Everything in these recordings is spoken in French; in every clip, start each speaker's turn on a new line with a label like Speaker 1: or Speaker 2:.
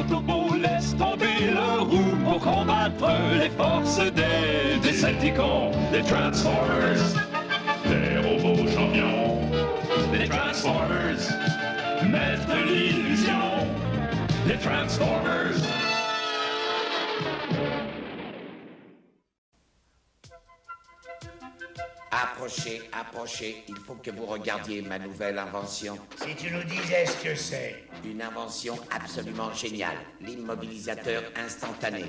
Speaker 1: Autobots laissent tomber leur roue pour combattre les forces des Decepticons, des Transformers, des robots champions, les Transformers, maîtres de l'illusion, les Transformers.
Speaker 2: Approchez, approchez, il faut que vous regardiez ma nouvelle invention.
Speaker 3: Si tu nous disais ce que c'est.
Speaker 2: Une invention absolument géniale, l'immobilisateur instantané.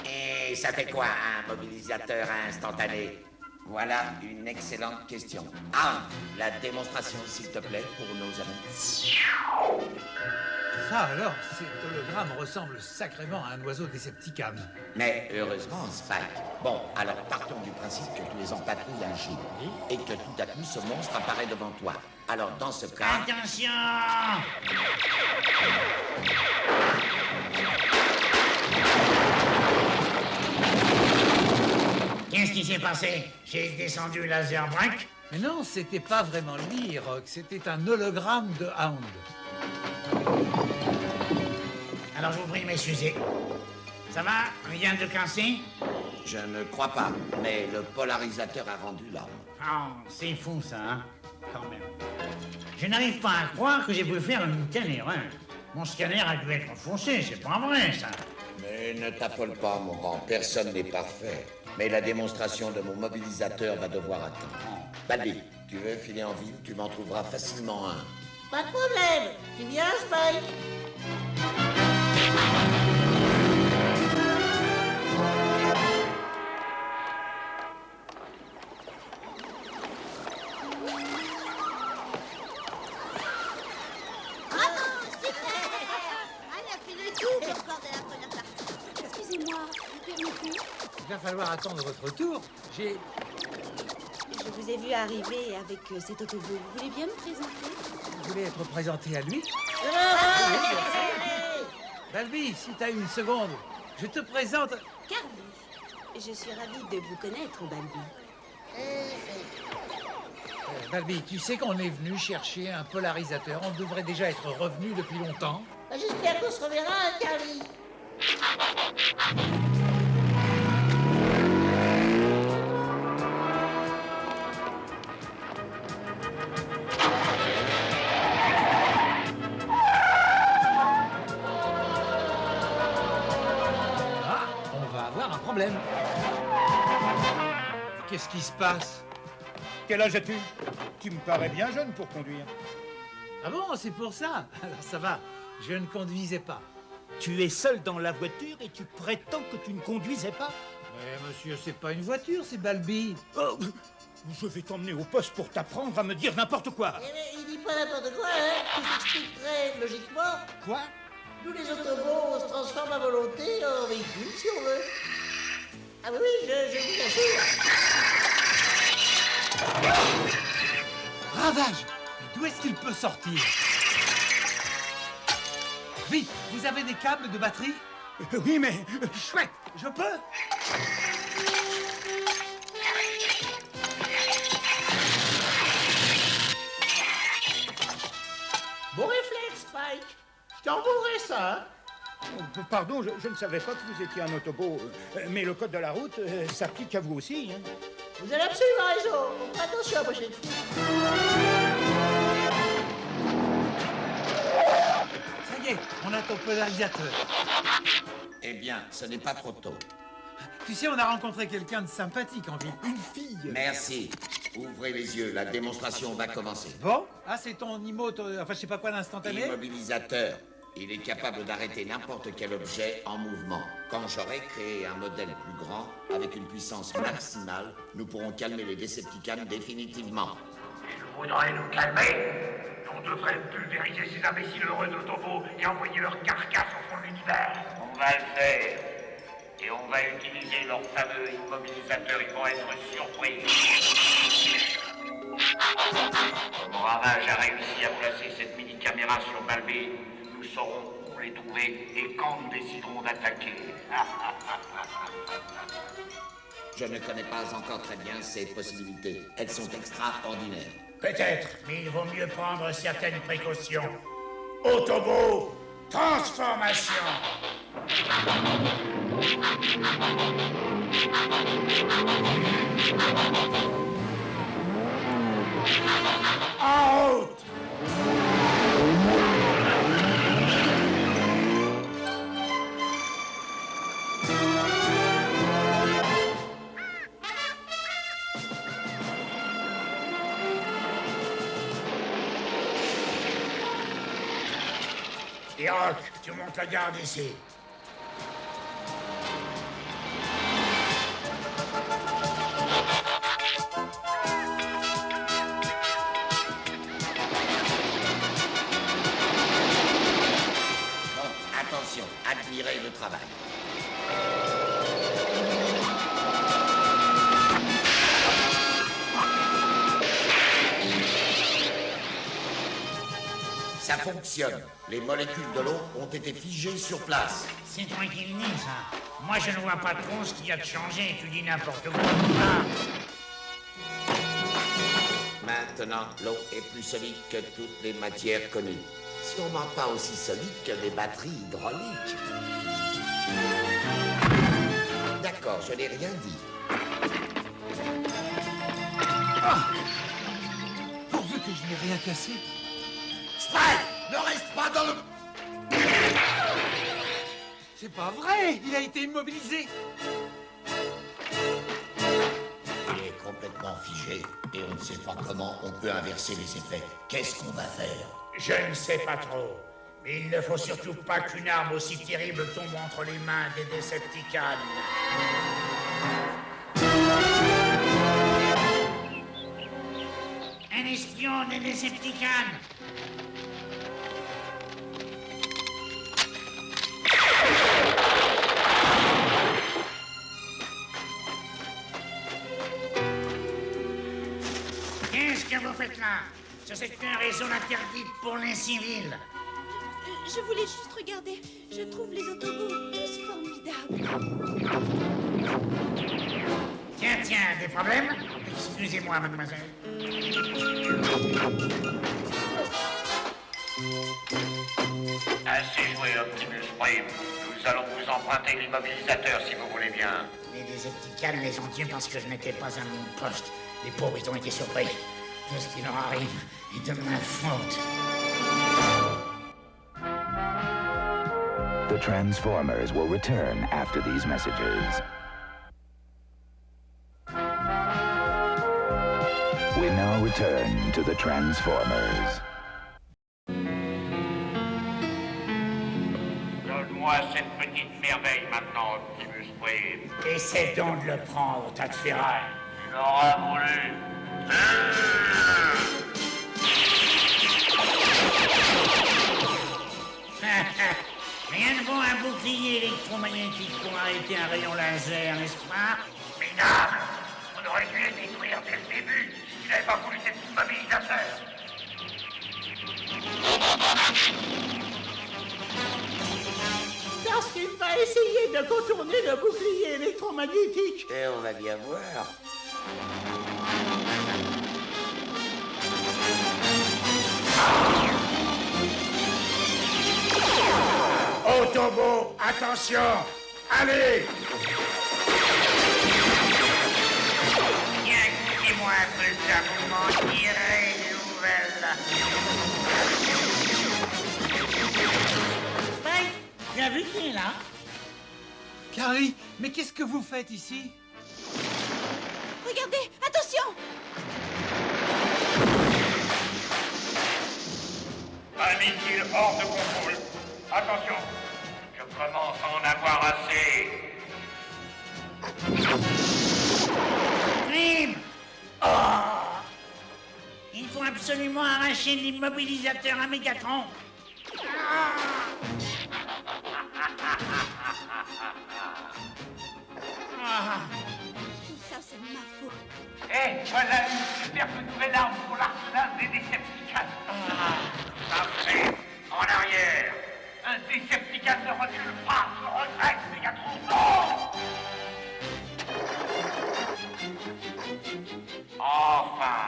Speaker 2: Et ça fait quoi un mobilisateur instantané? Voilà une excellente question. Ah, la démonstration s'il te plaît pour nos amis.
Speaker 4: Ça alors, cet hologramme ressemble sacrément à un oiseau décepticable.
Speaker 2: Mais heureusement, Spike. Bon, alors partons du principe que tu es en patrouille un jour et que tout à coup ce monstre apparaît devant toi. Alors dans ce cas...
Speaker 3: Attention! Qu'est-ce qui s'est passé? J'ai descendu laser break?
Speaker 4: Mais non, c'était pas vraiment lui, Rock, c'était un hologramme de Hound.
Speaker 3: Alors je vous prie de m'excuser. Ça va? Rien de cassé?
Speaker 2: Je ne crois pas, mais le polarisateur a rendu l'ordre.
Speaker 3: Oh, c'est fou ça, hein? Quand même. Je n'arrive pas à croire que j'ai pu faire une telle erreur. Mon scanner a dû être foncé, c'est pas vrai ça.
Speaker 2: Mais ne t'affole pas, mon grand, personne n'est parfait. Mais la démonstration de mon mobilisateur va devoir attendre. Balbi, tu veux filer en ville, tu m'en trouveras facilement un.
Speaker 5: Pas de problème. Tu viens, Spike?
Speaker 4: Il va falloir attendre votre tour.
Speaker 6: Je vous ai vu arriver avec cet autobus. Vous voulez bien me présenter?
Speaker 4: Vous voulez être présenté à lui? Balbi, si t'as une seconde, je te présente...
Speaker 6: Carly, je suis ravie de vous connaître, Balbi.
Speaker 4: Balbi, tu sais qu'on est venu chercher un polarisateur. On devrait déjà être revenu depuis longtemps.
Speaker 5: J'espère qu'on se reverra, Carly.
Speaker 4: Problème. Qu'est-ce qui se passe?
Speaker 7: Quel âge as-tu? Tu me parais bien jeune pour conduire.
Speaker 4: Ah bon, c'est pour ça? Alors ça va, je ne conduisais pas.
Speaker 7: Tu es seul dans la voiture et tu prétends que tu ne conduisais pas?
Speaker 4: Mais monsieur, c'est pas une voiture, c'est Balbi.
Speaker 7: Oh, je vais t'emmener au poste pour t'apprendre à me dire n'importe quoi.
Speaker 5: Il dit pas n'importe quoi, hein? Tu t'expliques très logiquement.
Speaker 7: Quoi?
Speaker 5: Nous, les Autobots, on se transforme à volonté en véhicule, si on veut. Ah oui, je vous assure.
Speaker 4: Ravage! Mais d'où est-ce qu'il peut sortir? Vite, vous avez des câbles de batterie?
Speaker 7: Oui, mais...
Speaker 4: Chouette, je peux?
Speaker 5: Bon réflexe, Spike. Je t'envoierai ça, hein?
Speaker 7: Pardon, je ne savais pas que vous étiez un Autobot. Mais le code de la route s'applique à vous aussi. Hein.
Speaker 5: Vous avez absolument raison. On fera attention à la prochaine fois.
Speaker 4: Ça y est, on a ton polarisateur.
Speaker 2: Eh bien, ce n'est pas trop tôt.
Speaker 4: Tu sais, on a rencontré quelqu'un de sympathique en ville. Une fille.
Speaker 2: Merci. Ouvrez les yeux, la démonstration va commencer.
Speaker 4: Bon? Ah, c'est ton enfin, je sais pas quoi, l'instantané?
Speaker 2: Immobilisateur. Il est capable d'arrêter n'importe quel objet en mouvement. Quand j'aurai créé un modèle plus grand, avec une puissance maximale, nous pourrons calmer les Decepticons définitivement.
Speaker 8: Il faudrait nous calmer. On devrait pulvériser ces imbéciles heureux d'Autobots et envoyer leur carcasse au fond de l'univers. On va le faire. Et on va utiliser leurs fameux immobilisateurs. Ils vont être surpris. Comme Ravage a réussi à placer cette mini-caméra sur Balbi, nous saurons où les trouver et quand nous déciderons d'attaquer.
Speaker 2: Je ne connais pas encore très bien ces possibilités. Elles sont extraordinaires.
Speaker 3: Peut-être, mais il vaut mieux prendre certaines précautions. Autobots,
Speaker 7: Transformation. En route. Hiroc, tu montes la garde ici.
Speaker 2: Bon, attention, admirez le travail. Ça fonctionne. Les molécules de l'eau ont été figées sur place.
Speaker 3: C'est toi qui le dis, ça. Moi, je ne vois pas trop ce qu'il y a de changé. Tu dis n'importe quoi.
Speaker 2: Maintenant, l'eau est plus solide que toutes les matières connues. Sûrement pas aussi solide que les batteries hydrauliques. D'accord, je n'ai rien dit.
Speaker 4: Pourvu que je n'ai rien cassé.
Speaker 2: Spike, ne reste pas dans le...
Speaker 4: C'est pas vrai, il a été immobilisé.
Speaker 2: Il est complètement figé et on ne sait pas comment on peut inverser les effets. Qu'est-ce qu'on va faire?
Speaker 7: Je ne sais pas trop. Mais il ne faut surtout pas qu'une arme aussi terrible tombe entre les mains des Decepticons.
Speaker 3: Un espion des Decepticons. Qu'est-ce que vous faites là? Ce secteur est zone interdite pour les civils.
Speaker 6: Je voulais juste regarder. Je trouve les autobots tous formidables.
Speaker 3: Tiens, des problèmes? Excusez-moi, mademoiselle.
Speaker 8: Assez joué, Optimus Prime. Nous allons vous emprunter l'immobilisateur si vous voulez bien.
Speaker 3: Les Decepticons les ont tués parce que je n'étais pas à mon poste. Les pauvres, ils ont été surpris. Tout ce qui leur arrive est de ma faute.
Speaker 9: The Transformers will return after these messages. We now return to the Transformers.
Speaker 8: Donne-moi cette petite merveille maintenant, Optimus Prime.
Speaker 7: Essaie donc de le prendre, tas de ferraille.
Speaker 8: Tu l'auras voulu.
Speaker 3: Rien de bon un bouclier électromagnétique pour arrêter un rayon laser, n'est-ce pas?
Speaker 8: Minable! On aurait dû les détruire dès le début s'il n'avait pas voulu cet immobilisateur.
Speaker 5: Parce qu'il va essayer de contourner le bouclier électromagnétique.
Speaker 2: Et on va bien voir.
Speaker 7: Autobot, attention. Allez.
Speaker 3: Bien, écoutez-moi un peu, ça vous m'en direz des nouvelles. Spike, tu as vu qui est là?
Speaker 4: Carly, mais qu'est-ce que vous faites ici?
Speaker 6: Regardez, attention!
Speaker 8: Un missile hors de contrôle. Attention, je commence à en avoir assez.
Speaker 3: Crime! Il faut absolument arracher l'immobilisateur à Mégatron.
Speaker 6: Tout ça, c'est de ma faute.
Speaker 8: Et voilà une superbe nouvelle arme pour l'arsenal des Decepticons. Parfait. En arrière. Un Decepticon ne recule pas. Je regrette, Mégatron. Non! Enfin.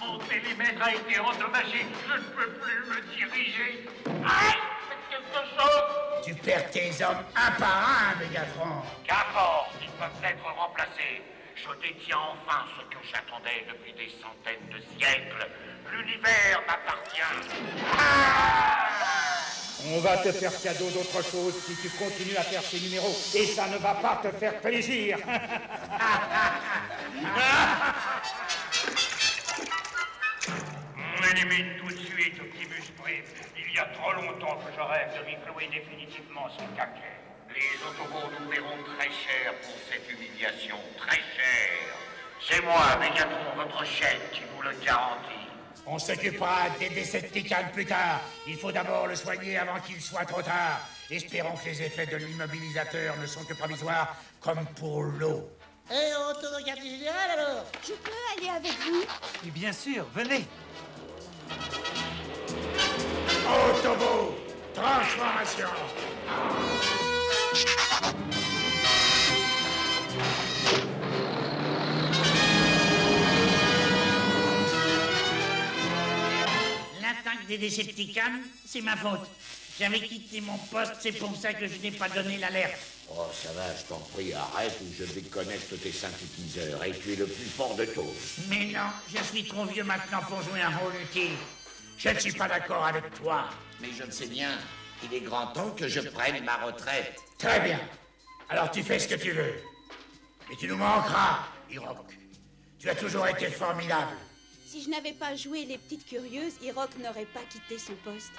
Speaker 8: On télémètre a été endommagé. Je ne peux plus me diriger. Aïe, faites quelque chose.
Speaker 7: Tu perds tes hommes un par un, Mégatron.
Speaker 8: Qu'importe, ils peuvent être remplacés. Je détiens enfin ce que j'attendais depuis des centaines de siècles. L'univers m'appartient.
Speaker 7: On va te faire cadeau d'autre chose si tu continues à faire ces numéros. Et ça ne va pas te faire plaisir.
Speaker 8: On élimine tout de suite Optimus Prime. Il y a trop longtemps que je rêve de lui clouer définitivement son caquet. Les Autobots nous paieront très cher pour cette humiliation. Très cher. C'est moi, Mégatron, votre chef, qui vous le garantit.
Speaker 7: On s'occupera des Decepticons plus tard. Il faut d'abord le soigner avant qu'il soit trop tard. Espérons que les effets de l'immobilisateur ne sont que provisoires, comme pour l'eau.
Speaker 5: Eh, on retourne au quartier général alors?
Speaker 6: Je peux aller avec vous?
Speaker 4: Et bien sûr, venez.
Speaker 7: Autobot, transformation.
Speaker 3: L'attaque des Decepticons, c'est ma faute. J'avais quitté mon poste, c'est pour ça que je n'ai pas donné l'alerte.
Speaker 2: Oh, ça va, je t'en prie, arrête ou je déconnecte tes synthétiseurs et tu es le plus fort de tous.
Speaker 3: Mais non, je suis trop vieux maintenant pour jouer un rôle utile. Je ne suis pas d'accord avec toi.
Speaker 2: Mais je le sais bien, il est grand temps que je prenne ma retraite.
Speaker 7: Très bien. Alors tu fais ce que tu veux. Mais tu nous manqueras, Hiroc. Tu as toujours été formidable.
Speaker 6: Si je n'avais pas joué les petites curieuses, Hiroc n'aurait pas quitté son poste.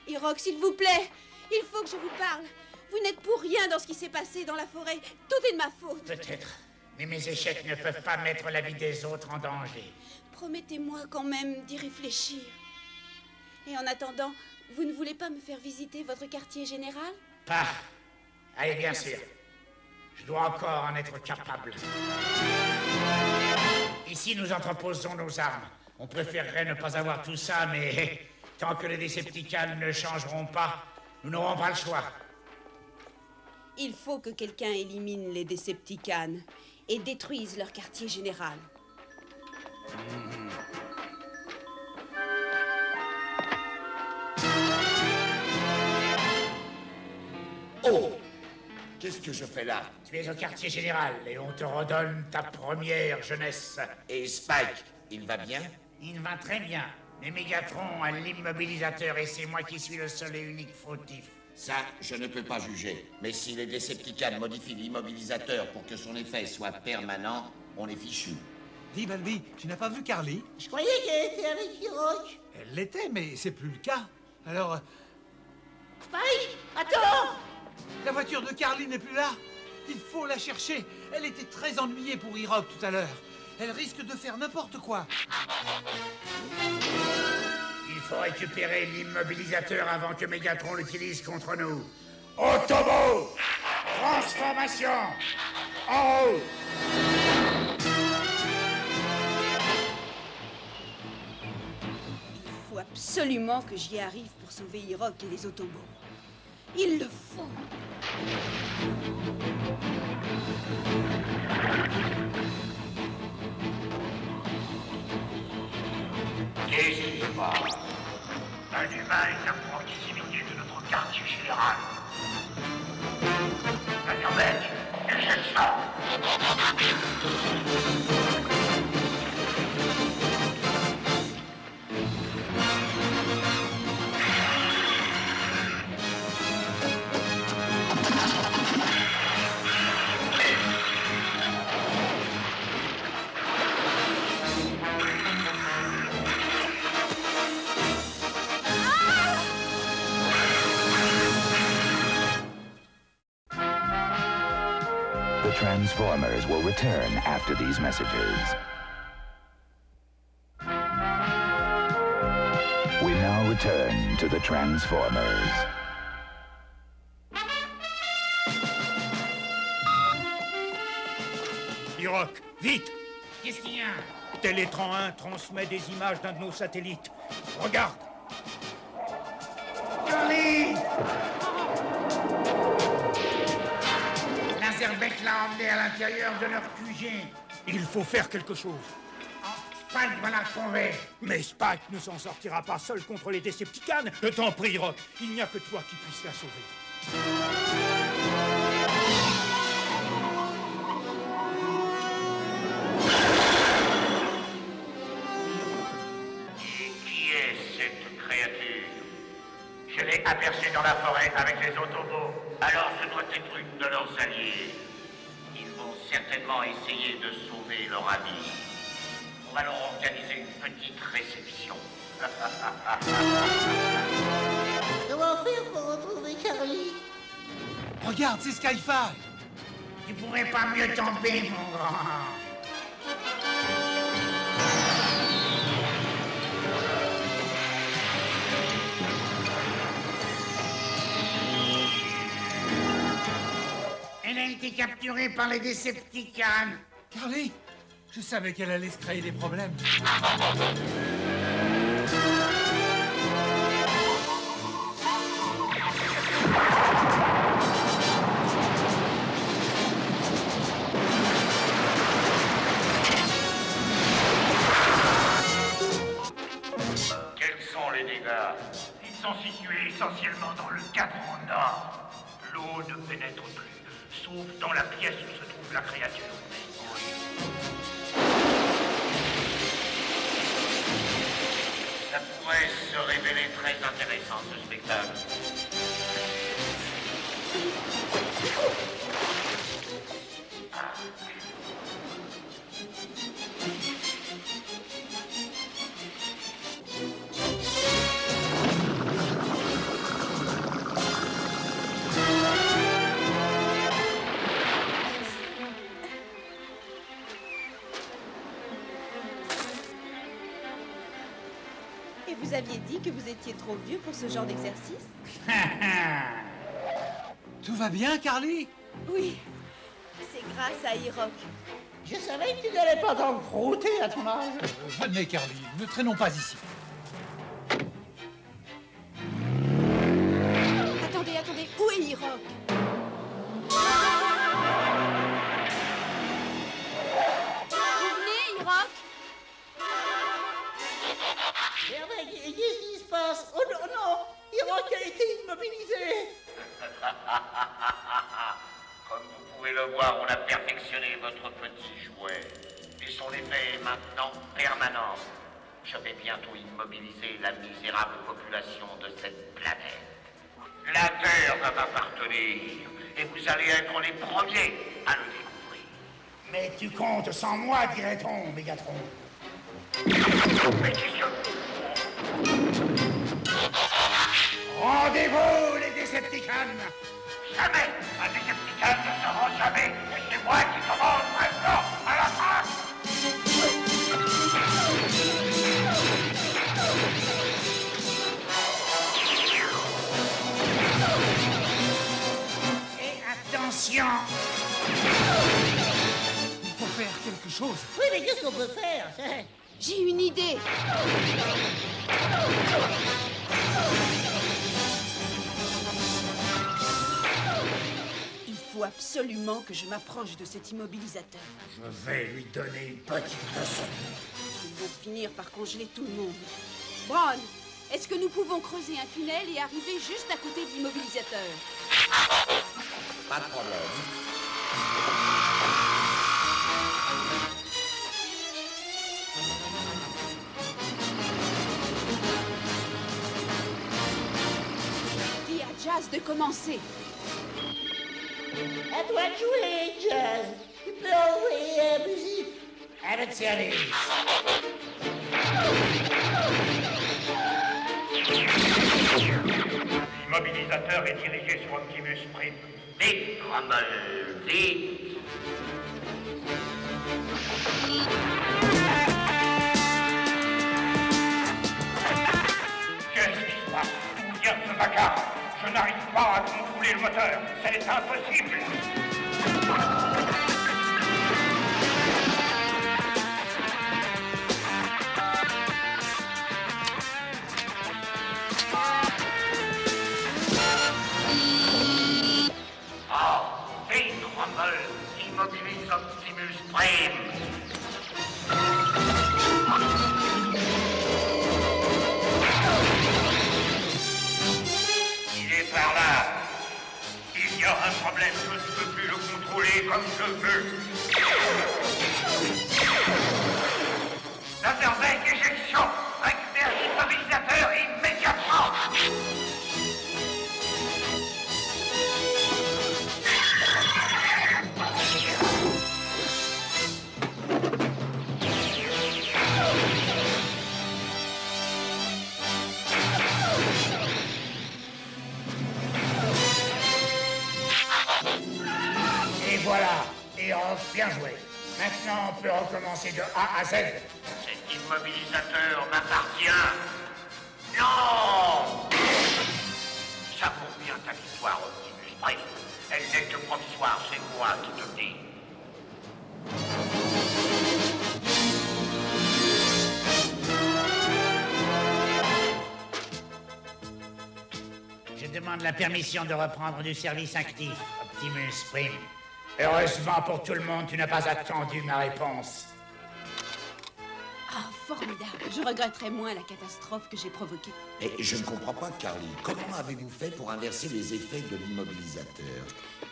Speaker 6: Hiroc, s'il vous plaît, il faut que je vous parle. Vous n'êtes pour rien dans ce qui s'est passé dans la forêt. Tout est de ma faute.
Speaker 7: Peut-être. Mais mes échecs ne peuvent pas mettre la vie des autres en danger.
Speaker 6: Promettez-moi quand même d'y réfléchir. Et en attendant, vous ne voulez pas me faire visiter votre quartier général?
Speaker 7: Pas. Allez, bien sûr. Je dois encore en être capable. Ici, nous entreposons nos armes. On préférerait ne pas avoir tout ça, mais tant que les Decepticons ne changeront pas, nous n'aurons pas le choix.
Speaker 6: Il faut que quelqu'un élimine les Decepticons et détruise leur quartier général.
Speaker 2: Oh! Qu'est-ce que je fais là?
Speaker 7: Tu es au quartier général et on te redonne ta première jeunesse.
Speaker 2: Et Spike, il va bien?
Speaker 3: Il va très bien. Mais Mégatron a l'immobilisateur et c'est moi qui suis le seul et unique fautif.
Speaker 2: Ça, je ne peux pas juger. Mais si les Decepticons modifient l'immobilisateur pour que son effet soit permanent, on est fichu.
Speaker 4: Dis, Balbi, tu n'as pas vu Carly?
Speaker 5: Je croyais qu'elle était avec Hiroc.
Speaker 4: Elle l'était, mais c'est plus le cas. Alors,
Speaker 5: Spike, attends!
Speaker 4: la voiture de Carly n'est plus là. Il faut la chercher. Elle était très ennuyée pour Hiroc tout à l'heure. Elle risque de faire n'importe quoi.
Speaker 7: Il faut récupérer l'immobilisateur avant que Mégatron l'utilise contre nous. Autobot! Transformation! En haut!
Speaker 6: Il faut absolument que j'y arrive pour sauver Hiroc et les Autobots. Il le faut.
Speaker 8: Qu'est-ce qui se passe? Un humain est à proximité de notre quartier général. Laserbeck, éjecte ça!
Speaker 9: The Transformers will return after these messages. We now return to the Transformers.
Speaker 7: Hiroc, vite!
Speaker 3: Qu'est-ce qu'il y a?
Speaker 7: Télétran 1 transmet des images d'un de nos satellites. Regarde!
Speaker 3: Carly! Laserbeck l'a emmené à l'intérieur de leur QG.
Speaker 7: Il faut faire quelque chose. Spike m'en a trouvé.
Speaker 10: Mais Spike ne s'en sortira pas seul contre les Decepticons. Je t'en prie, Rock, il n'y a que toi qui puisse la sauver.
Speaker 8: Je l'ai aperçu dans la forêt avec les Autobots. Alors ce doit être une de leurs alliés. Ils vont certainement essayer de sauver leur ami. On va leur organiser une petite réception.
Speaker 5: Comment faire pour retrouver Carly?
Speaker 4: Regarde, c'est Skyfire.
Speaker 7: Tu pourrais pas mieux tomber, mon grand. Elle a été capturée par les Decepticons.
Speaker 4: Carly, je savais qu'elle allait se créer des problèmes.
Speaker 8: Quels sont les dégâts? Ils sont situés essentiellement dans le cadran nord. L'eau ne pénètre plus, sauf dans la pièce où se trouve la créature. Ça pourrait se révéler très intéressant, ce spectacle.
Speaker 6: Et vous aviez dit que vous étiez trop vieux pour ce genre d'exercice?
Speaker 4: Tout va bien, Carly?
Speaker 6: Oui, c'est grâce à Hiroc.
Speaker 5: Je savais que tu n'allais pas t'en frotter à ton âge.
Speaker 4: Venez, Carly, ne traînons pas ici.
Speaker 6: Attendez, où est Hiroc? Vous venez, Hiroc?
Speaker 5: Merde, qu'est-ce qui se passe? Oh non, non! Hiroc a été immobilisé!
Speaker 8: Comme vous pouvez le voir, on a perfectionné votre petit jouet. Et son effet est maintenant permanent. Je vais bientôt immobiliser la misérable population de cette planète. La Terre va m'appartenir, et vous allez être les premiers à le découvrir.
Speaker 7: Mais tu comptes sans moi, dirait-on, Mégatron.
Speaker 8: Mais qu'est-ce que...
Speaker 7: Rendez-vous, les Decepticons!
Speaker 8: Jamais un Decepticon ne se rend jamais, et c'est moi qui commande maintenant à la fin.
Speaker 7: Et attention!
Speaker 4: Il faut faire quelque chose.
Speaker 5: Oui, mais qu'est-ce qu'on peut faire?
Speaker 6: J'ai une idée. Il faut absolument que je m'approche de cet immobilisateur.
Speaker 7: Je vais lui donner une petite leçon.
Speaker 6: Ils vont finir par congeler tout le monde. Braun, est-ce que nous pouvons creuser un tunnel et arriver juste à côté de l'immobilisateur?
Speaker 2: Pas de problème.
Speaker 6: Dis à Jazz de commencer.
Speaker 5: À toi de jouer, Jazz. Tu peux envoyer la musique.
Speaker 7: Avec Alice.
Speaker 8: L'immobilisateur est dirigé sur Optimus Prime. Vite, Rumble, vite! Qu'est-ce qui se passe? D'où vient ce vacarme? Je n'arrive pas à contrôler le moteur. C'est impossible! Vite, Rumble, immobilise Optimus Prime. alors un problème, je ne peux plus le contrôler comme je veux. Laserbeck, éjection. Récupère l'immobilisateur immédiatement.
Speaker 7: Et voilà, Iroh, bien joué. Maintenant, on peut recommencer de A à Z.
Speaker 8: Cet immobilisateur m'appartient. Non! Ça vaut bien ta victoire, Optimus Prime. Elle n'est que provisoire, c'est moi qui te le dis.
Speaker 3: Je demande la permission de reprendre du service actif, Optimus Prime.
Speaker 7: Heureusement pour tout le monde, tu n'as pas attendu ma réponse.
Speaker 6: Ah, formidable. Je regretterai moins la catastrophe que j'ai provoquée.
Speaker 2: Et je ne comprends pas, Carly. Comment avez-vous fait pour inverser les effets de l'immobilisateur?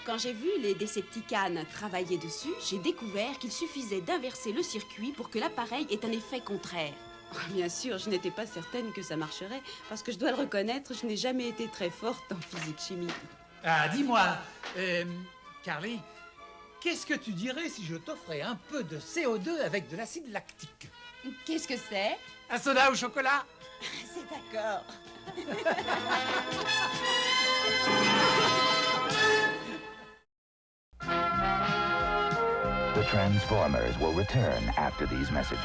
Speaker 6: Quand j'ai vu les Decepticons travailler dessus, j'ai découvert qu'il suffisait d'inverser le circuit pour que l'appareil ait un effet contraire. Bien sûr, je n'étais pas certaine que ça marcherait, parce que je dois le reconnaître, je n'ai jamais été très forte en physique-chimie.
Speaker 4: Ah, dis-moi, Carly, qu'est-ce que tu dirais si je t'offrais un peu de CO2 avec de l'acide lactique?
Speaker 6: Qu'est-ce que c'est?
Speaker 4: Un soda au chocolat?
Speaker 6: C'est d'accord.
Speaker 9: The Transformers will return after these messages.